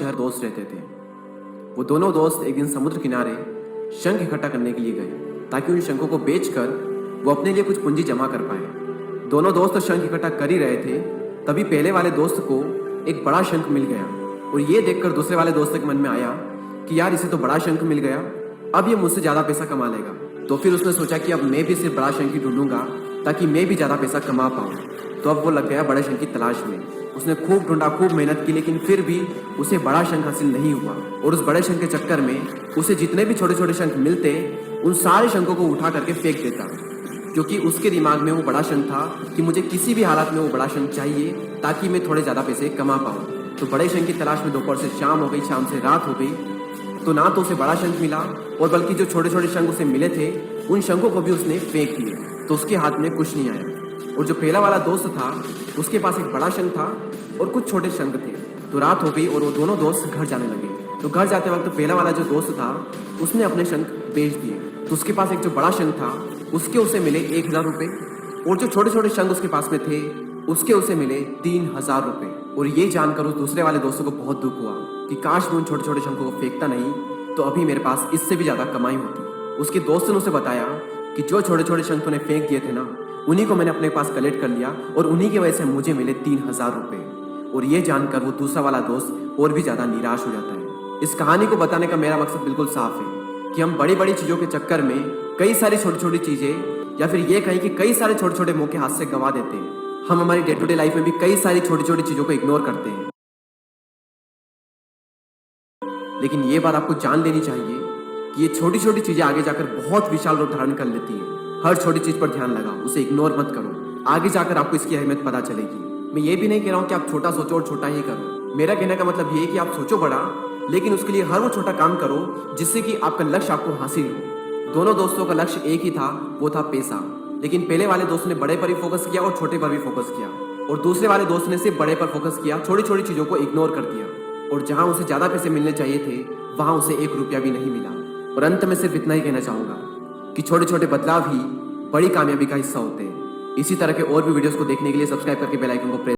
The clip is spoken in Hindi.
शहर दोस्त रहते थे। वो दोनों दोस्त एक दिन समुद्र किनारे शंख इकट्ठा करने के लिए गए ताकि उन शंखों को बेचकर वो अपने लिए कुछ पूंजी जमा कर पाए। दोनों दोस्त शंख इकट्ठा कर ही रहे थे, तभी पहले वाले दोस्त को एक बड़ा शंख मिल गया और ये देखकर दूसरे वाले दोस्त के मन में आया कि यार इसे तो बड़ा शंख मिल गया, अब ये मुझसे ज़्यादा पैसा कमा लेगा। तो फिर उसने सोचा कि अब मैं भी सिर्फ बड़ा शंख ही ढूंढूंगा ताकि मैं भी ज़्यादा पैसा कमा पाऊँ। तो अब वो लग गया बड़े शंख की तलाश में। उसने खूब ढूंढा, खूब मेहनत की, लेकिन फिर भी उसे बड़ा शंख हासिल नहीं हुआ। और उस बड़े शंख के चक्कर में उसे जितने भी छोटे छोटे शंख मिलते उन सारे शंखों को उठा करके फेंक देता, क्योंकि उसके दिमाग में वो बड़ा शंख था कि मुझे किसी भी हालत में वो बड़ा शंख चाहिए ताकि मैं थोड़े ज़्यादा पैसे कमा पाऊँ। तो बड़े शंख की तलाश में दोपहर से शाम हो गई, शाम से रात हो गई, तो ना तो उसे बड़ा शंख मिला और बल्कि जो छोटे छोटे शंख उसे मिले थे उन शंखों को भी उसने फेंक दिए, तो उसके हाथ में कुछ नहीं आया। और जो पहला वाला दोस्त था उसके पास एक बड़ा शंख था और कुछ छोटे शंख थे। तो रात हो गई और वो दोनों दोस्त घर जाने लगे। तो घर जाते वक्त पहला वाला जो दोस्त था उसने अपने शंख बेच दिए। तो उसके पास एक जो बड़ा शंख था उसके उसे मिले 1000 रुपये और जो छोटे छोटे शंख उसके पास में थे उसके उसे मिले 3000 रुपये। और ये जानकर उस दूसरे वाले दोस्तों को बहुत दुख हुआ कि काश मैं उन छोटे छोटे शंखों को फेंकता नहीं तो अभी मेरे पास इससे भी ज़्यादा कमाई होती। उसके दोस्त ने उसे बताया कि जो छोटे छोटे शंख तूने फेंक दिए थे ना उन्हीं को मैंने अपने पास कलेक्ट कर लिया और उन्हीं की वजह से मुझे मिले 3000 रुपये। और ये जानकर वो दूसरा वाला दोस्त और भी ज़्यादा निराश हो जाता है। इस कहानी को बताने का मेरा मकसद बिल्कुल साफ है कि हम बड़ी बड़ी चीज़ों के चक्कर में कई सारी छोटी छोटी चीज़ें या फिर ये कहीं कि कई सारे छोटे छोटे मौके हाथ से गंवा देते हैं। हम हमारी डे टू डे लाइफ में भी कई सारी छोटी छोटी चीज़ों को इग्नोर करते हैं, लेकिन ये बात आपको जान लेनी चाहिए कि ये छोटी छोटी चीज़ें आगे जाकर बहुत विशाल रूप धारण कर लेती हैं। हर छोटी चीज़ पर ध्यान लगाओ, उसे इग्नोर मत करो, आगे जाकर आपको इसकी अहमियत पता चलेगी। मैं ये भी नहीं कह रहा हूँ कि आप छोटा सोचो और छोटा ही करो। मेरा कहने का मतलब ये है कि आप सोचो बड़ा, लेकिन उसके लिए हर वो छोटा काम करो जिससे कि आपका लक्ष्य आपको हासिल हो। दोनों दोस्तों का लक्ष्य एक ही था, वो था पैसा। लेकिन पहले वाले दोस्त ने बड़े पर ही फोकस किया और छोटे पर भी फोकस किया, और दूसरे वाले दोस्त ने सिर्फ बड़े पर फोकस किया, छोटी छोटी चीज़ों को इग्नोर कर दिया। और जहाँ उसे ज़्यादा पैसे मिलने चाहिए थे वहाँ उसे 1 रुपया भी नहीं मिला। और अंत में सिर्फ इतना ही कहना चाहूँगा कि छोटे छोटे बदलाव ही बड़ी कामयाबी का हिस्सा होते हैं। इसी तरह के और भी वीडियोस को देखने के लिए सब्सक्राइब करके बेल आइकन को प्रेस